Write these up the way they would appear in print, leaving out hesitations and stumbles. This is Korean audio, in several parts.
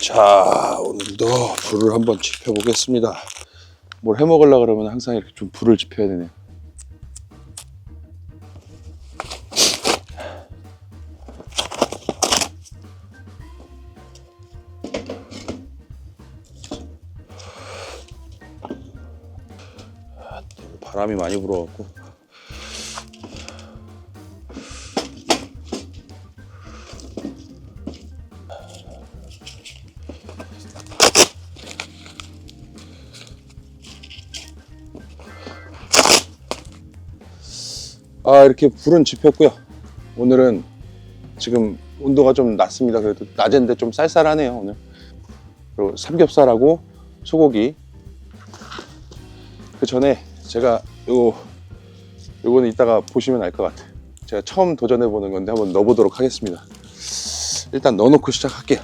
자, 오늘도 불을 한번 지펴 보겠습니다. 뭘 해 먹으려고 그러면 항상 이렇게 좀 불을 지펴야 되네요. 바람이 많이 불어갖고 이렇게 불은 지폈고요. 오늘은 지금 온도가 좀 낮습니다. 그래도 낮은데 좀 쌀쌀하네요 오늘. 그리고 삼겹살하고 소고기. 그 전에 제가 요거는 이따가 보시면 알 것 같아요. 제가 처음 도전해 보는 건데 한번 넣어보도록 하겠습니다. 일단 넣어놓고 시작할게요.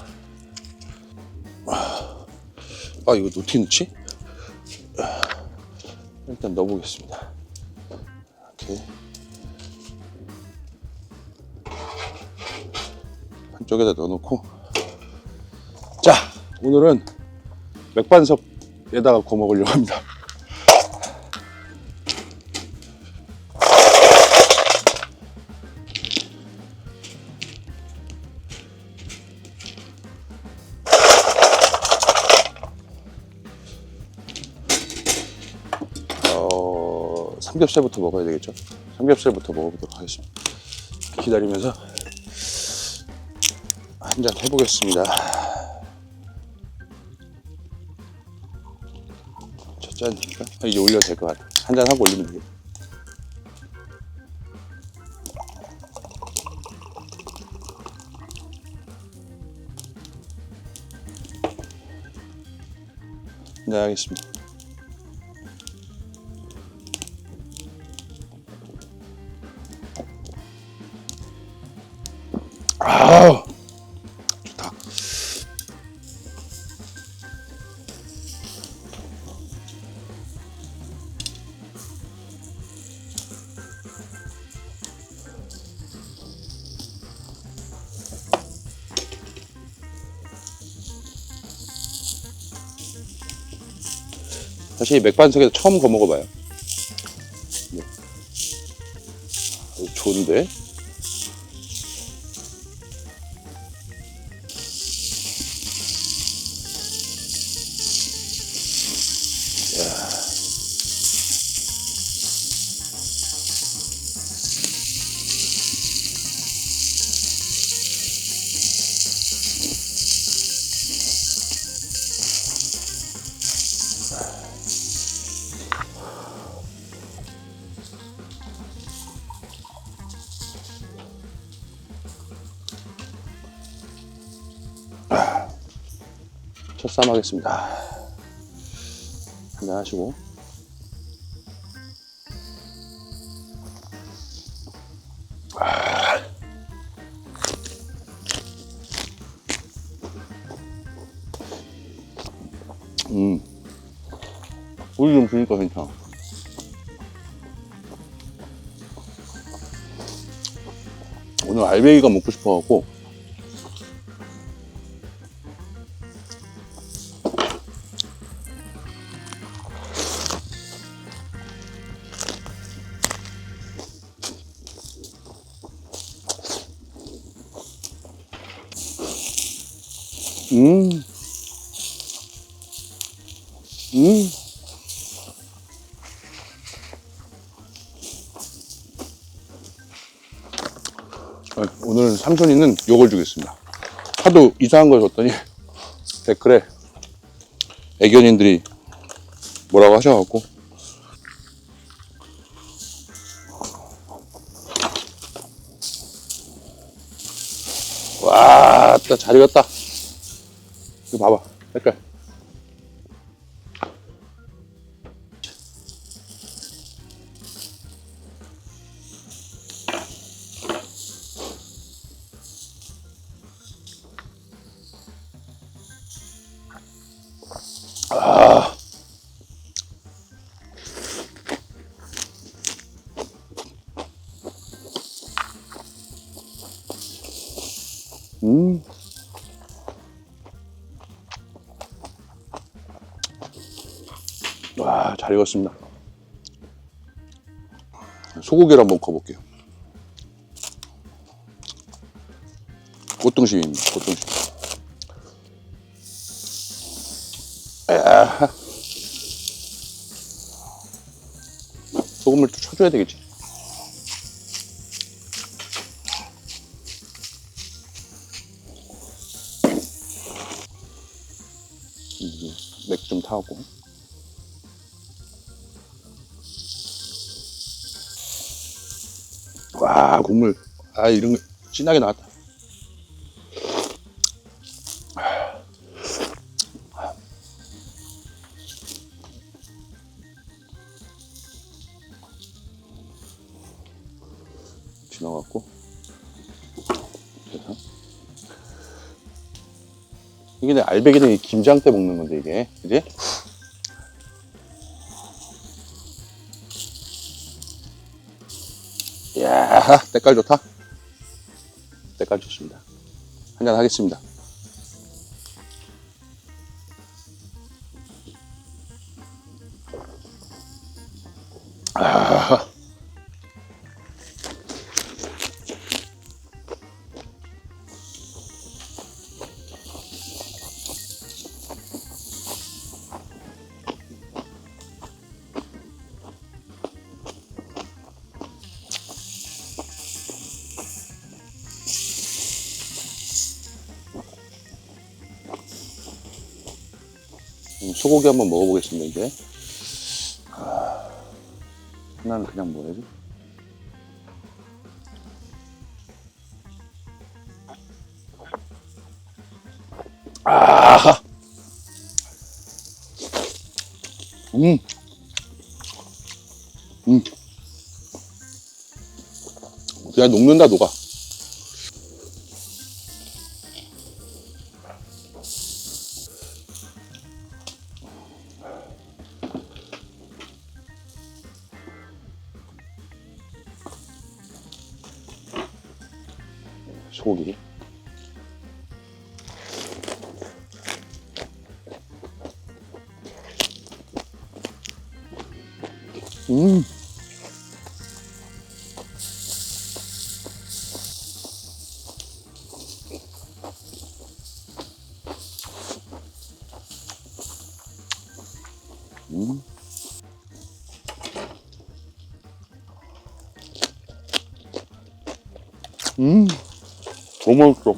이거 어떻게 넣지? 일단 넣어보겠습니다. 이렇게 한쪽에다 넣어놓고, 자, 오늘은 맥반석에다가 구워 먹으려고 합니다. 삼겹살부터 먹어야 되겠죠? 삼겹살부터 먹어보도록 하겠습니다. 기다리면서 한잔 해보겠습니다. 첫 잔이니까 이제 올려도 될 것 같아요. 한잔 하고 올리면 되겠다. 네, 알겠습니다. 좋다. 사실 맥반석에서 처음 구워 먹어봐요. 네. 좋은데? 첫쌈 하겠습니다. 한잔 하시고. 우유 좀 주니까 괜찮아. 오늘 알배기가 먹고 싶어갖고 오늘 삼촌이는 요걸 주겠습니다. 하도 이상한 걸 줬더니 댓글에 애견인들이 뭐라고 하셔갖고. 와, 잘 익었다. 이거 봐봐, 색깔. 와, 잘 익었습니다. 소고기를 한번 구워볼게요. 꽃등심입니다. 꽃등심. 아, 소금을 또 쳐줘야 되겠지. 맥주 좀 타고. 와, 국물. 아, 이런 거 진하게 나왔다. 지나갔고. 그래서. 이게 내 알배기는 김장 때 먹는 건데, 이게. 그지? 이야, 때깔 좋다. 때깔 좋습니다. 한잔 하겠습니다. 아, 소고기 한번 먹어보겠습니다, 이제. 하나는 그냥 먹어야지. 아, 음, 그냥 녹는다, 녹아. 소고기. 음, 음, 음, 너무 맛있어.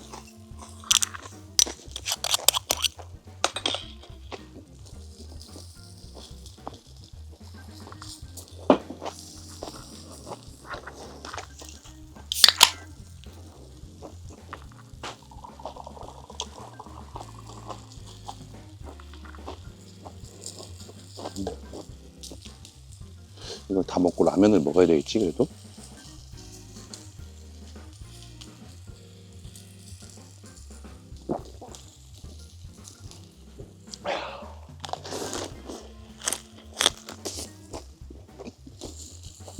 이걸 다 먹고 라면을 먹어야 되겠지, 그래도?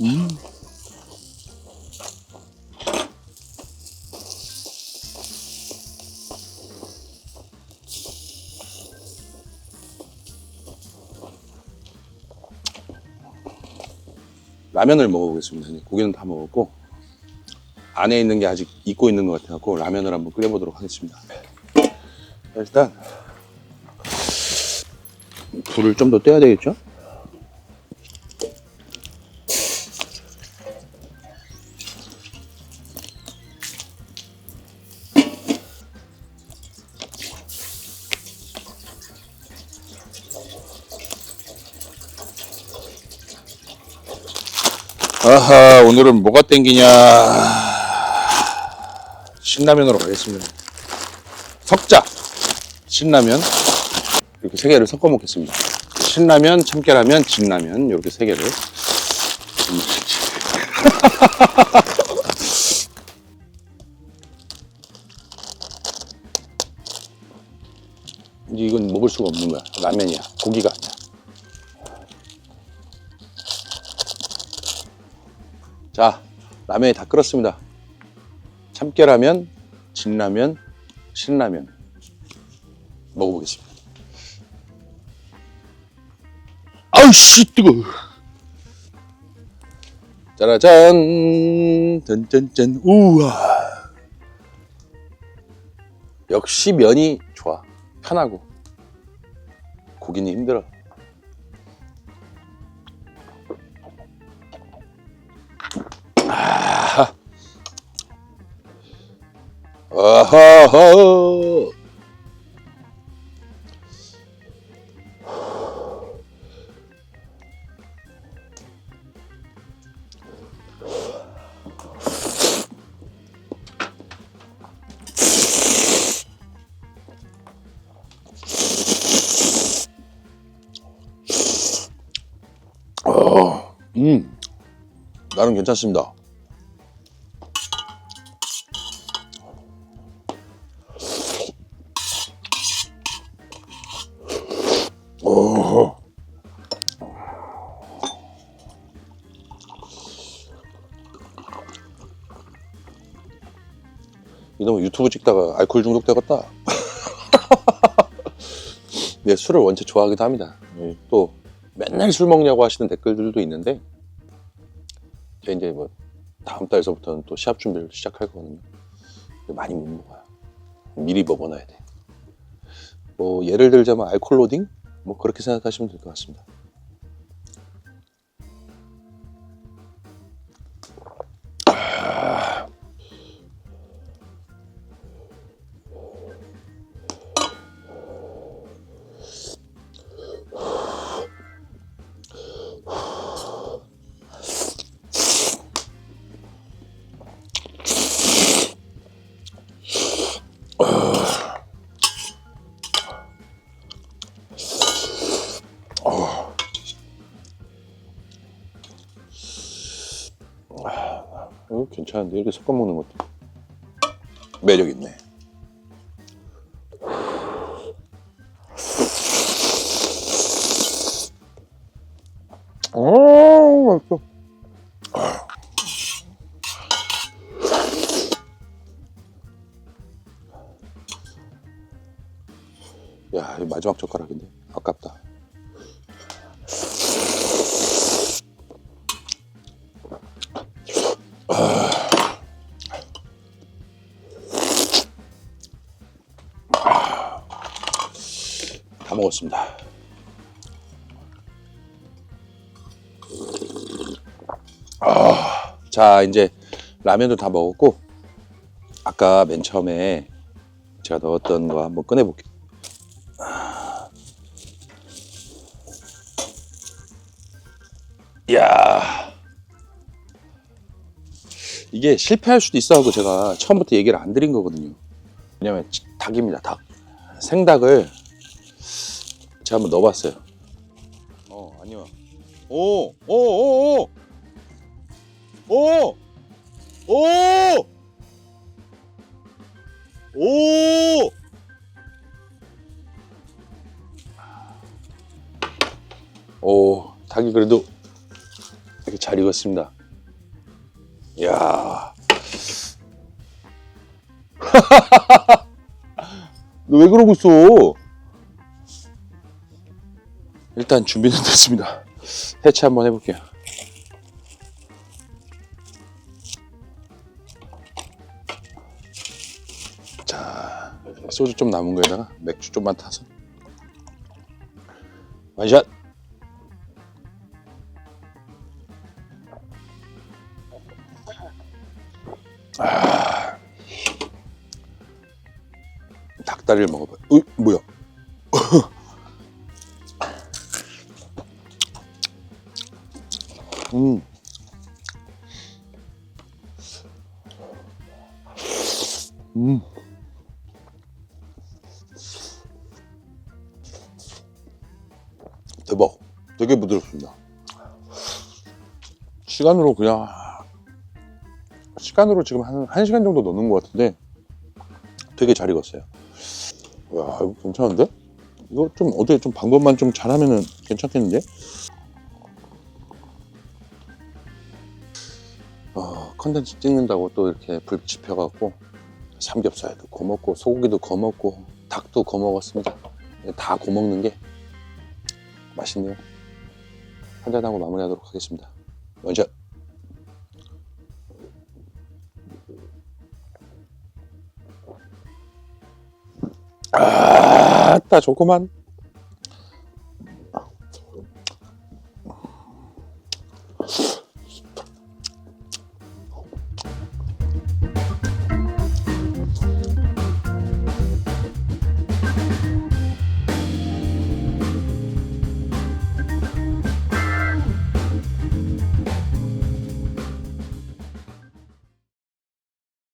음, 라면을 먹어보겠습니다. 이제 고기는 다 먹었고, 안에 있는 게 아직 익고 있는 것 같아서 라면을 한번 끓여보도록 하겠습니다. 일단, 불을 좀 더 떼야 되겠죠? 아하, 오늘은 뭐가 땡기냐. 신라면으로 가겠습니다. 석자, 신라면. 이렇게 세 개를 섞어 먹겠습니다. 신라면, 참깨라면, 진라면. 이렇게 세 개를. 이건 먹을 수가 없는 거야. 라면이야. 고기가 아니야. 자, 라면이 다 끓었습니다. 참깨라면, 진라면, 신라면. 먹어보겠습니다. 아우씨 뜨거. 짜라잔, 짠짠짠. 우와. 역시 면이 좋아. 편하고. 고기는 힘들어. 아. 아하하. 나는 괜찮습니다. 이놈의 유튜브 찍다가 알코올 중독 되겠다. 네, 술을 원체 좋아하기도 합니다. 또 맨날 술 먹냐고 하시는 댓글들도 있는데 제가 이제 뭐 다음 달서부터는 또 시합 준비를 시작할 거거든요. 많이 못 먹어요. 미리 먹어놔야 돼. 뭐 예를 들자면 알코올 로딩? 뭐 그렇게 생각하시면 될 것 같습니다. 괜찮은데 이렇게 섞어 먹는 것도 매력 있네. 맛있어. 야, 이 마지막 젓가락인데 아깝다. 다 먹었습니다. 자, 이제 라면도 다 먹었고 아까 맨 처음에 제가 넣었던 거 한번 꺼내볼게요. 이야, 이게 실패할 수도 있어 하고 제가 처음부터 얘기를 안 드린 거거든요. 왜냐면 닭입니다. 닭. 생닭을 제가 한번 넣어봤어요. 아니요. 오, 오, 오, 오, 오, 오, 오. 오, 닭이 그래도 이렇게 잘 익었습니다. 이야. 너 왜 그러고 있어? 일단 준비는 됐습니다. 해체 한번 해볼게요. 자, 소주 좀 남은 거에다가 맥주 좀만 타서 원샷. 닭다리를 먹어봐요. 뭐야? 대박. 되게 부드럽습니다. 시간으로 지금 한 1시간 정도 넣는 것 같은데 되게 잘 익었어요. 와, 이거 괜찮은데? 이거 좀 어떻게 좀 방법만 좀 잘하면은 괜찮겠는데? 컨텐츠 찍는다고 또 이렇게 불 지펴갖고 삼겹살도 거먹고 소고기도 거먹고 닭도 거먹었습니다. 다 거먹는 게 맛있네요. 한잔하고 마무리하도록 하겠습니다. 원샷. 아따 좋구만.